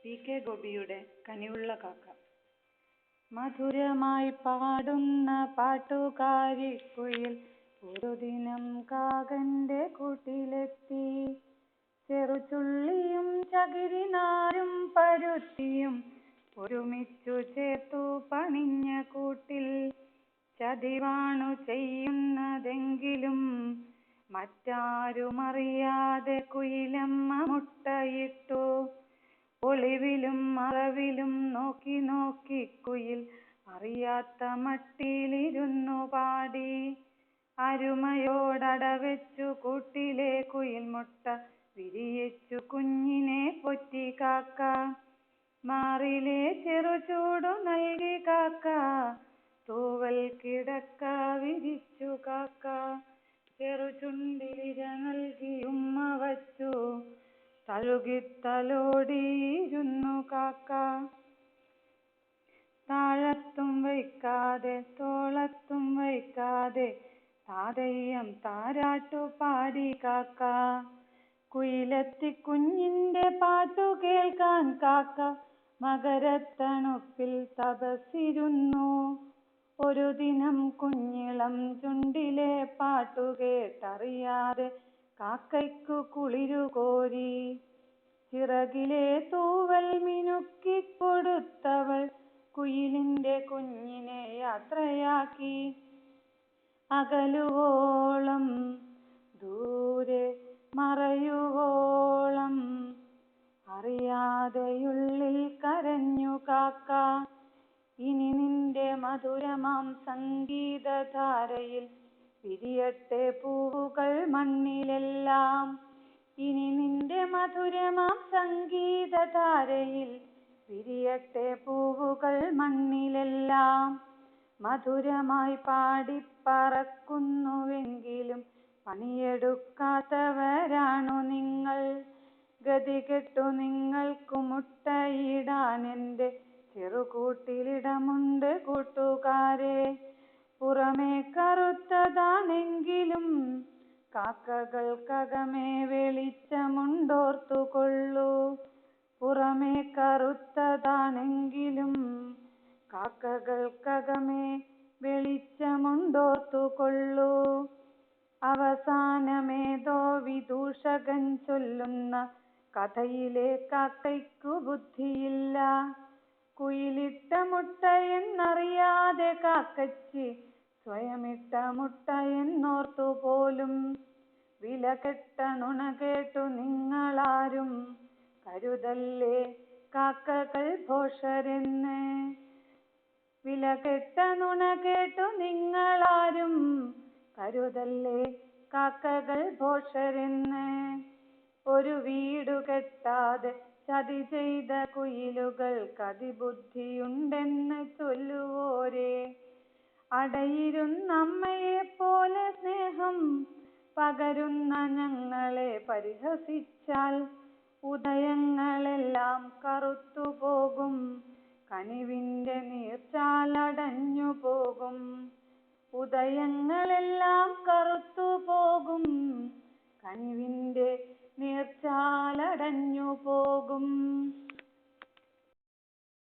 PK ഗോപിയുടെ കനിവുള്ള കാക്ക. മധുരമായി പാടുന്ന പാട്ടുകാരിക്കുയിൽ ഒരു ദിനം കാകന്റെ കൂട്ടിലെത്തി. ചെറുചുള്ളിയും ചകിരിനാരും പരുത്തിയും ഒരുമിച്ചു ചേർത്തു പണിഞ്ഞ കൂട്ടിൽ ചതിവാണു ചെയ്യുന്നതെങ്കിലും മറ്റാരുമറിയാതെ കുയിലമ്മ മുട്ടയിട്ടു. ഒളിവിലും മറവിലും നോക്കി നോക്കി കുയിൽ അറിയാത്ത മട്ടിലിരുന്നു പാടി. അരുമയോടടവെച്ചു കൂട്ടിലെ കുയിൽ മുട്ട വിരിയിച്ചു കുഞ്ഞിനെ പൊറ്റി കാക്ക. മാറിലെ ചെറുചൂടു നൽകി കാക്ക, തൂവൽ കിടക്ക വിരിച്ചു കാക്ക. ചെറുചുണ്ടിലിര നൽകി ഉമ്മ വച്ചു തഴുകിത്തലോടിയിരുന്നു കാക്ക. താഴത്തും വയ്ക്കാതെ തോളത്തും വയ്ക്കാതെ താതയ്യം താരാട്ടു പാടി കാക്ക. കുയിലെത്തി കുഞ്ഞിന്റെ പാട്ടു കേൾക്കാൻ കാക്ക മകരത്തണുപ്പിൽ തപസ്സിരുന്നു. ഒരു ദിനം കുഞ്ഞിളം ചുണ്ടിലെ പാട്ടു കേട്ടറിയാതെ കാക്കയ്ക്കു കുളിരുകോരി. ചിറകിലെ തൂവൽ മിനുക്കിക്കൊടുത്തവൾ കുയിലിന്റെ കുഞ്ഞിനെ യാത്രയാക്കി. അകലുവോളം ദൂരെ മറയുവോളം അറിയാതെയുള്ളിൽ കരഞ്ഞു കാക്ക. ഇനി നിന്റെ മധുരമാം സംഗീതധാരയിൽ വിരിയട്ടെ പൂവുകൾ മണ്ണിലെല്ലാം. ഇനി നിന്റെ മധുരമാം സംഗീതധാരയിൽ വിരിയട്ടെ പൂവുകൾ മണ്ണിലെല്ലാം. മധുരമായി പാടിപ്പറക്കുന്നുവെങ്കിലും പണിയെടുക്കാത്തവരാണു നിങ്ങൾ. ഗതികെട്ടു നിങ്ങൾക്കു മുട്ടയിടാൻ എൻ്റെ ചെറുകൂട്ടിലിടമുണ്ട് കൂട്ടുകാരെ. പുറമേ കറുത്തതാണെങ്കിലും കാക്കകൾക്കകമേ വെളിച്ചമുണ്ടോർത്തുകൊള്ളൂ. പുറമേ കറുത്തതാണെങ്കിലും കാക്കകൾക്കകമേ വെളിച്ചമുണ്ടോർത്തുകൊള്ളൂ. അവസാനമേതോ വിദൂഷകൻ ചൊല്ലുന്ന കഥയിലെ കാക്കയ്ക്കു ബുദ്ധിയില്ല. കുയിലിട്ട മുട്ടയെന്നറിയാതെ കാക്കച്ചി സ്വയമിട്ട മുട്ടയെന്നോർത്തുപോലും. വിലകെട്ട നുണ കേട്ടു നിങ്ങളാരും കരുതല്ലേ കാക്കകൾ ഭോഷരെന്ന്. വിലകെട്ട നുണ കേട്ടു നിങ്ങളാരും കരുതല്ലേ കാക്കകൾ ഭോഷരെന്ന്. ഒരു വീടു കെട്ടാതെ ചതി ചെയ്ത കുയിലുകൾക്കതിബുദ്ധിയുണ്ടെന്ന് ചൊല്ലുവോരേ. അടയിരുന്നമ്മയെപ്പോലെ സ്നേഹം പകരുന്ന ഞങ്ങളെ പരിഹസിച്ചാൽ ഉദയങ്ങളെല്ലാം കറുത്തുപോകും, കനിവിൻ്റെ നീർച്ചാലടഞ്ഞു പോകും. ഉദയങ്ങളെല്ലാം കറുത്തുപോകും, കനിവിൻ്റെ നീർച്ചാലടഞ്ഞു പോകും.